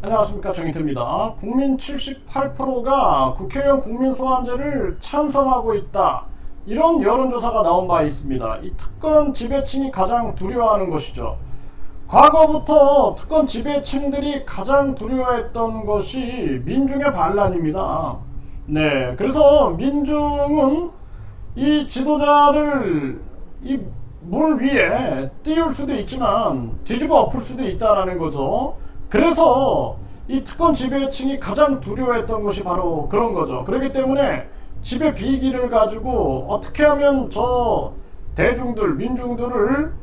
안녕하십니까, 정인태입니다. 국민 78%가 국회의원 국민소환제를 찬성하고 있다, 이런 여론조사가 나온 바 있습니다. 이 특권 지배층이 가장 두려워하는 것이죠. 과거부터 특권 지배층들이 가장 두려워했던 것이 민중의 반란입니다. 네, 그래서 민중은 이 지도자를 이 물 위에 띄울 수도 있지만 뒤집어 엎을 수도 있다라는 거죠. 그래서 이 특권 지배층이 가장 두려워했던 것이 바로 그런 거죠. 그렇기 때문에 지배 비기를 가지고 어떻게 하면 저 대중들, 민중들을,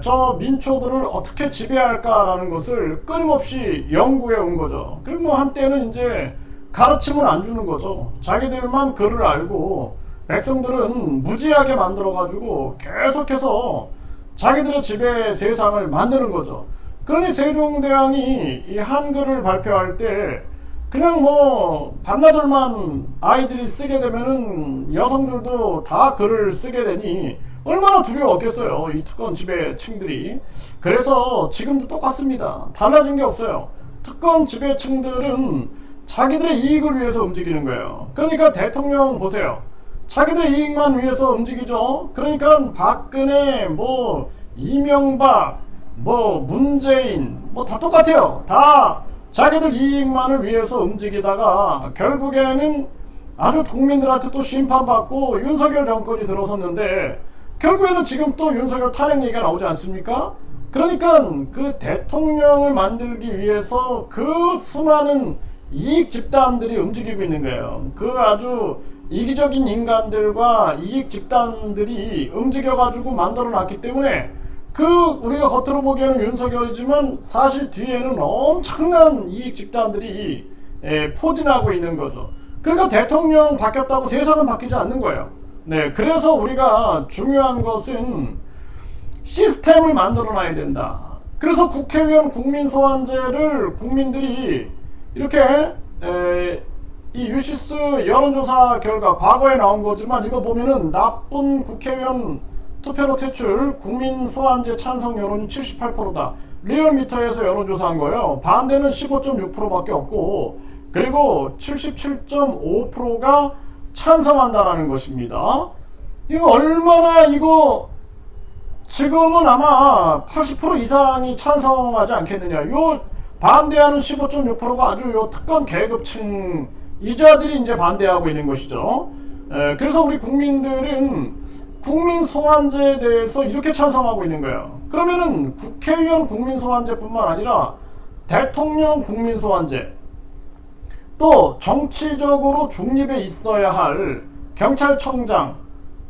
저 민초들을 어떻게 지배할까라는 것을 끊임없이 연구해 온 거죠. 그리고 뭐 한때는 이제 가르침을 안 주는 거죠. 자기들만 글을 알고 백성들은 무지하게 만들어 가지고 계속해서 자기들의 지배 세상을 만드는 거죠. 그러니 세종대왕이 이 한글을 발표할 때 그냥 뭐 반나절만 아이들이 쓰게 되면은 여성들도 다 글을 쓰게 되니 얼마나 두려웠겠어요, 이 특권 지배층들이. 그래서 지금도 똑같습니다. 달라진 게 없어요. 특권 지배층들은 자기들의 이익을 위해서 움직이는 거예요. 그러니까 대통령 보세요. 자기들의 이익만 위해서 움직이죠. 그러니까 박근혜, 뭐 이명박, 뭐 문재인, 뭐 다 똑같아요. 다 자기들 이익만을 위해서 움직이다가 결국에는 아주 국민들한테 또 심판받고 윤석열 정권이 들어섰는데, 결국에는 지금 또 윤석열 탄핵 얘기가 나오지 않습니까? 그러니까 그 대통령을 만들기 위해서 그 수많은 이익 집단들이 움직이고 있는 거예요. 그 아주 이기적인 인간들과 이익 집단들이 움직여가지고 만들어놨기 때문에 그 우리가 겉으로 보기에는 윤석열이지만 사실 뒤에는 엄청난 이익 집단들이 포진하고 있는 거죠. 그러니까 대통령 바뀌었다고 세상은 바뀌지 않는 거예요. 네, 그래서 우리가 중요한 것은 시스템을 만들어놔야 된다. 그래서 국회의원 국민소환제를 국민들이 이렇게 이 유시스 여론조사 결과 과거에 나온 거지만 이거 보면은 나쁜 국회의원 투표로 퇴출, 국민소환제 찬성 여론이 78%다. 리얼미터에서 여론조사한 거예요. 반대는 15.6%밖에 없고, 그리고 77.5%가 찬성한다라는 것입니다. 이거 얼마나, 이거 지금은 아마 80% 이상이 찬성하지 않겠느냐. 요 반대하는 15.6%가 아주 요 특권 계급층 이자들이 이제 반대하고 있는 것이죠. 그래서 우리 국민들은 국민소환제에 대해서 이렇게 찬성하고 있는 거예요. 그러면은 국회의원 국민소환제뿐만 아니라 대통령 국민소환제, 또 정치적으로 중립에 있어야 할 경찰청장,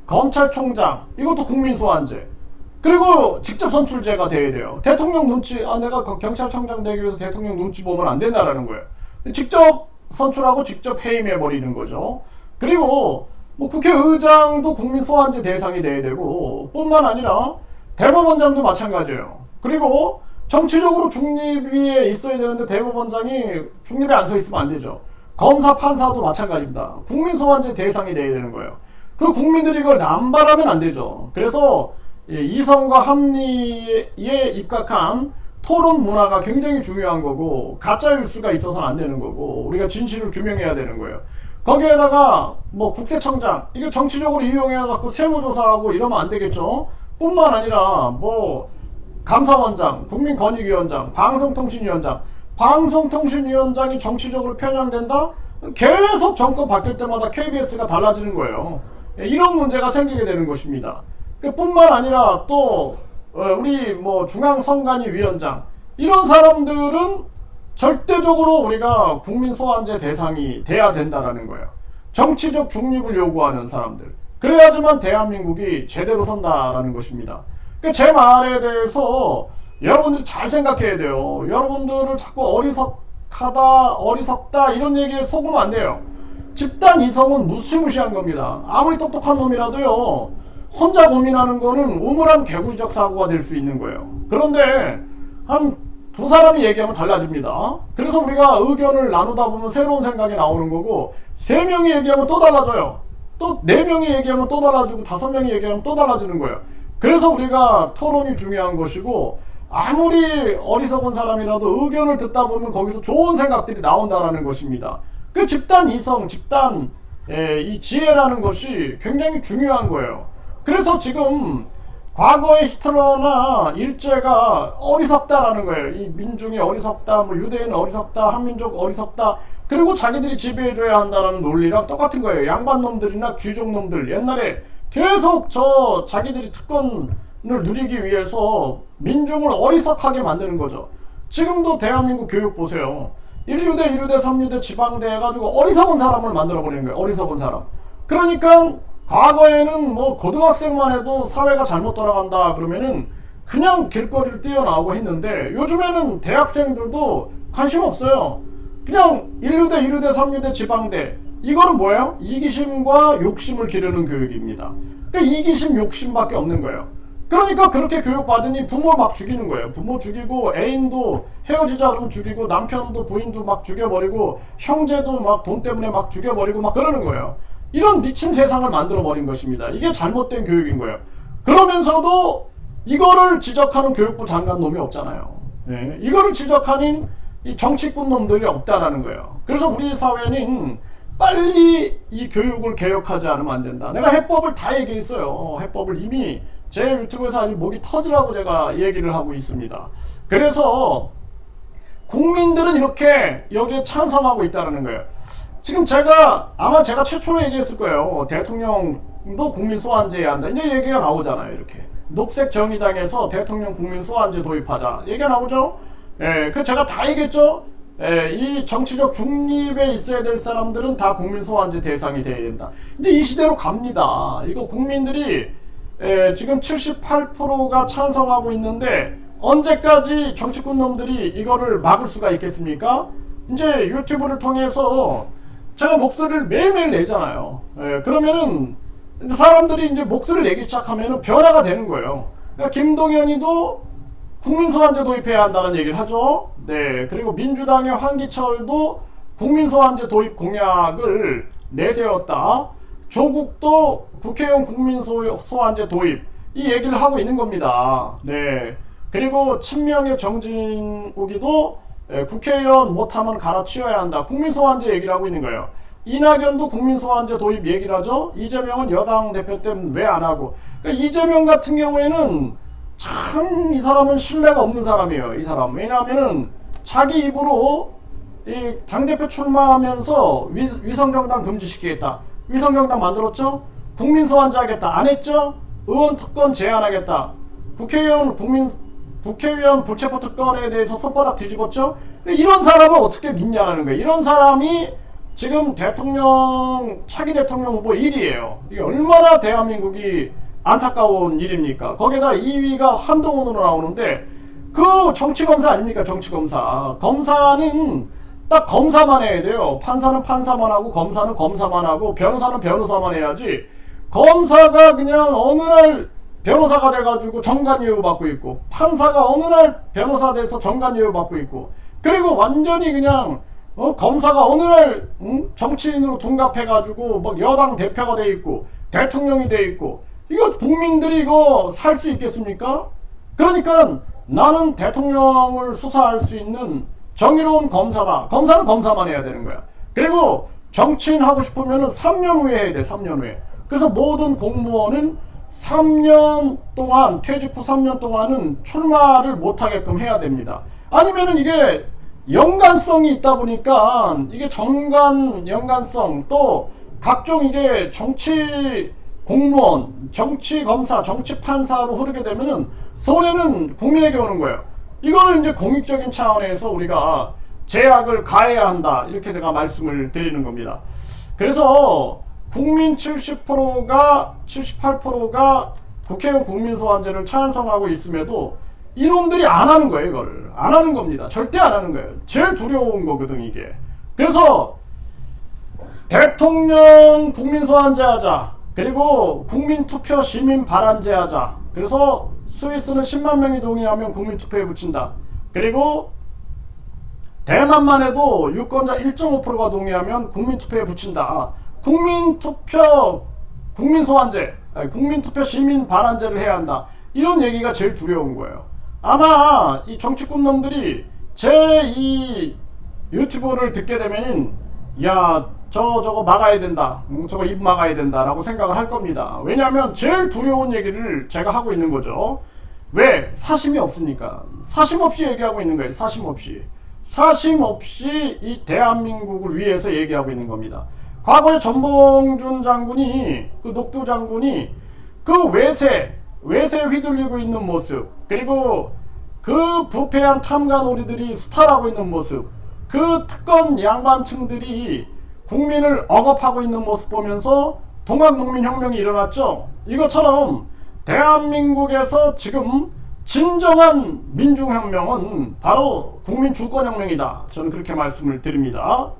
검찰총장, 이것도 국민소환제. 그리고 직접 선출제가 돼야 돼요. 대통령 눈치, 내가 경찰청장 되기 위해서 대통령 눈치 보면 안 된다라는 거예요. 직접 선출하고 직접 해임해버리는 거죠. 그리고 뭐 국회의장도 국민소환제 대상이 돼야 되고, 뿐만 아니라 대법원장도 마찬가지예요. 그리고 정치적으로 중립에 있어야 되는데 대법원장이 중립에 안 서 있으면 안 되죠. 검사, 판사도 마찬가지입니다. 국민소환제 대상이 돼야 되는 거예요. 그 국민들이 이걸 남발하면 안 되죠. 그래서 이성과 합리에 입각한 토론 문화가 굉장히 중요한 거고, 가짜 뉴스가 있어서는 안 되는 거고, 우리가 진실을 규명해야 되는 거예요. 거기에다가 뭐 국세청장, 이거 정치적으로 이용해갖고 세무조사하고 이러면 안 되겠죠. 뿐만 아니라 뭐 감사원장, 국민권익위원장, 방송통신위원장, 방송통신위원장이 정치적으로 편향된다? 계속 정권 바뀔 때마다 KBS가 달라지는 거예요. 이런 문제가 생기게 되는 것입니다. 뿐만 아니라 또 우리 뭐 중앙선관위 위원장, 이런 사람들은 절대적으로 우리가 국민소환제 대상이 돼야 된다라는 거예요. 정치적 중립을 요구하는 사람들, 그래야지만 대한민국이 제대로 선다라는 것입니다. 그러니까 제 말에 대해서 여러분들이 잘 생각해야 돼요. 여러분들을 자꾸 어리석다 이런 얘기에 속으면 안 돼요. 집단 이성은 무시무시한 겁니다. 아무리 똑똑한 놈이라도요, 혼자 고민하는 거는 우물한 개구리적 사고가 될 수 있는 거예요. 그런데 한 두 사람이 얘기하면 달라집니다. 그래서 우리가 의견을 나누다 보면 새로운 생각이 나오는 거고, 세 명이 얘기하면 또 달라져요. 또 네 명이 얘기하면 또 달라지고, 다섯 명이 얘기하면 또 달라지는 거예요. 그래서 우리가 토론이 중요한 것이고, 아무리 어리석은 사람이라도 의견을 듣다 보면 거기서 좋은 생각들이 나온다라는 것입니다. 그 집단 이성, 집단 이 지혜라는 것이 굉장히 중요한 거예요. 그래서 지금 과거의 히틀러나 일제가 어리석다라는 거예요. 이 민중이 어리석다, 뭐 유대인 어리석다, 한민족 어리석다, 그리고 자기들이 지배해줘야 한다라는 논리랑 똑같은 거예요. 양반놈들이나 귀족놈들 옛날에 계속 저 자기들이 특권을 누리기 위해서 민중을 어리석하게 만드는 거죠. 지금도 대한민국 교육 보세요. 1유대, 2유대, 3유대 지방대 해가지고 어리석은 사람을 만들어버리는 거예요. 어리석은 사람. 그러니까 과거에는 뭐 고등학생만 해도 사회가 잘못 돌아간다 그러면은 그냥 길거리를 뛰어나오고 했는데 요즘에는 대학생들도 관심 없어요. 그냥 1유대, 2유대, 3유대 지방대, 이거는 뭐예요? 이기심과 욕심을 기르는 교육입니다. 그러니까 이기심, 욕심밖에 없는 거예요. 그러니까 그렇게 교육받으니 부모 막 죽이는 거예요. 부모 죽이고 애인도 헤어지자 그러면 죽이고 남편도 부인도 막 죽여버리고 형제도 막 돈 때문에 막 죽여버리고 막 그러는 거예요. 이런 미친 세상을 만들어버린 것입니다. 이게 잘못된 교육인 거예요. 그러면서도 이거를 지적하는 교육부 장관 놈이 없잖아요. 네. 이거를 지적하는 이 정치꾼 놈들이 없다라는 거예요. 그래서 우리 사회는 빨리 이 교육을 개혁하지 않으면 안 된다. 내가 해법을 다 얘기했어요. 해법을 이미 제 유튜브에서 아주 목이 터지라고 제가 얘기를 하고 있습니다. 그래서 국민들은 이렇게 여기에 찬성하고 있다는 거예요. 지금 아마 제가 최초로 얘기했을 거예요. 대통령도 국민 소환제해야 한다. 이제 얘기가 나오잖아요. 이렇게 녹색 정의당에서 대통령 국민 소환제 도입하자 얘기가 나오죠. 그 제가 다 얘기했죠. 이 정치적 중립에 있어야 될 사람들은 다 국민 소환제 대상이 돼야 된다. 이제 이 시대로 갑니다. 이거 국민들이 지금 78%가 찬성하고 있는데 언제까지 정치꾼 놈들이 이거를 막을 수가 있겠습니까? 이제 유튜브를 통해서 제가 목소리를 매일매일 내잖아요. 그러면은 사람들이 이제 목소리를 내기 시작하면은 변화가 되는 거예요. 그러니까 김동연이도 국민소환제 도입해야 한다는 얘기를 하죠. 네. 그리고 민주당의 황기철도 국민소환제 도입 공약을 내세웠다. 조국도 국회의원 국민소환제 도입 이 얘기를 하고 있는 겁니다. 네. 그리고 친명의 정진욱이도 국회의원 못하면 갈아치워야 한다. 국민소환제 얘기를 하고 있는 거예요. 이낙연도 국민소환제 도입 얘기를 하죠. 이재명은 여당 대표 때문에 왜 안 하고. 그러니까 이재명 같은 경우에는 참 이 사람은 신뢰가 없는 사람이에요. 이 사람. 왜냐하면은 자기 입으로 이 당대표 출마하면서 위성정당 금지시키겠다. 위성정당 만들었죠? 국민소환제 하겠다. 안 했죠? 의원 특권 제한하겠다. 국회의원 불체포 특권에 대해서 손바닥 뒤집었죠? 이런 사람은 어떻게 믿냐라는 거예요. 이런 사람이 지금 차기 대통령 후보 1위예요. 이게 얼마나 대한민국이 안타까운 일입니까? 거기다 2위가 한동훈으로 나오는데 그 정치검사 아닙니까? 정치검사. 검사는 딱 검사만 해야 돼요. 판사는 판사만 하고 검사는 검사만 하고 변호사는 변호사만 해야지. 검사가 그냥 어느 날 변호사가 돼가지고 정관예우 받고 있고 판사가 어느 날 변호사 돼서 정관예우 받고 있고 그리고 완전히 그냥 검사가 어느 날 정치인으로 둔갑해가지고 막 여당 대표가 돼 있고 대통령이 돼 있고 이거 국민들이 이거 살 수 있겠습니까? 그러니까 나는 대통령을 수사할 수 있는 정의로운 검사다. 검사는 검사만 해야 되는 거야. 그리고 정치인 하고 싶으면 3년 후에 해야 돼. 3년 후에. 그래서 모든 공무원은 3년 동안 퇴직 후 3년 동안은 출마를 못하게끔 해야 됩니다. 아니면은 이게 연관성이 있다 보니까 이게 연관성 또 각종 이게 정치 공무원, 정치 검사, 정치 판사로 흐르게 되면은 손해는 국민에게 오는 거예요. 이거는 이제 공익적인 차원에서 우리가 제약을 가해야 한다. 이렇게 제가 말씀을 드리는 겁니다. 그래서 국민 78%가 국회의원 국민소환제를 찬성하고 있음에도 이놈들이 안 하는 거예요. 이걸 안 하는 겁니다. 절대 안 하는 거예요. 제일 두려운 거거든 이게. 그래서 대통령 국민소환제 하자. 그리고 국민투표 시민발안제 하자. 그래서 스위스는 10만 명이 동의하면 국민투표에 붙인다. 그리고 대만만 해도 유권자 1.5%가 동의하면 국민투표에 붙인다. 국민투표 국민소환제, 국민투표 시민발안제를 해야 한다. 이런 얘기가 제일 두려운 거예요. 아마 이 정치꾼 놈들이 제 이 유튜브를 듣게 되면은 야 저거 막아야 된다, 저거 입 막아야 된다 라고 생각을 할 겁니다. 왜냐하면 제일 두려운 얘기를 제가 하고 있는 거죠. 왜? 사심이 없으니까. 사심 없이 얘기하고 있는 거예요. 사심 없이. 사심 없이 이 대한민국을 위해서 얘기하고 있는 겁니다. 과거에 전봉준 장군이, 그 녹두 장군이 그 외세에 휘둘리고 있는 모습, 그리고 그 부패한 탐관오리들이 수탈하고 있는 모습, 그 특권 양반층들이 국민을 억압하고 있는 모습 보면서 동학농민혁명이 일어났죠. 이것처럼 대한민국에서 지금 진정한 민중혁명은 바로 국민주권혁명이다. 저는 그렇게 말씀을 드립니다.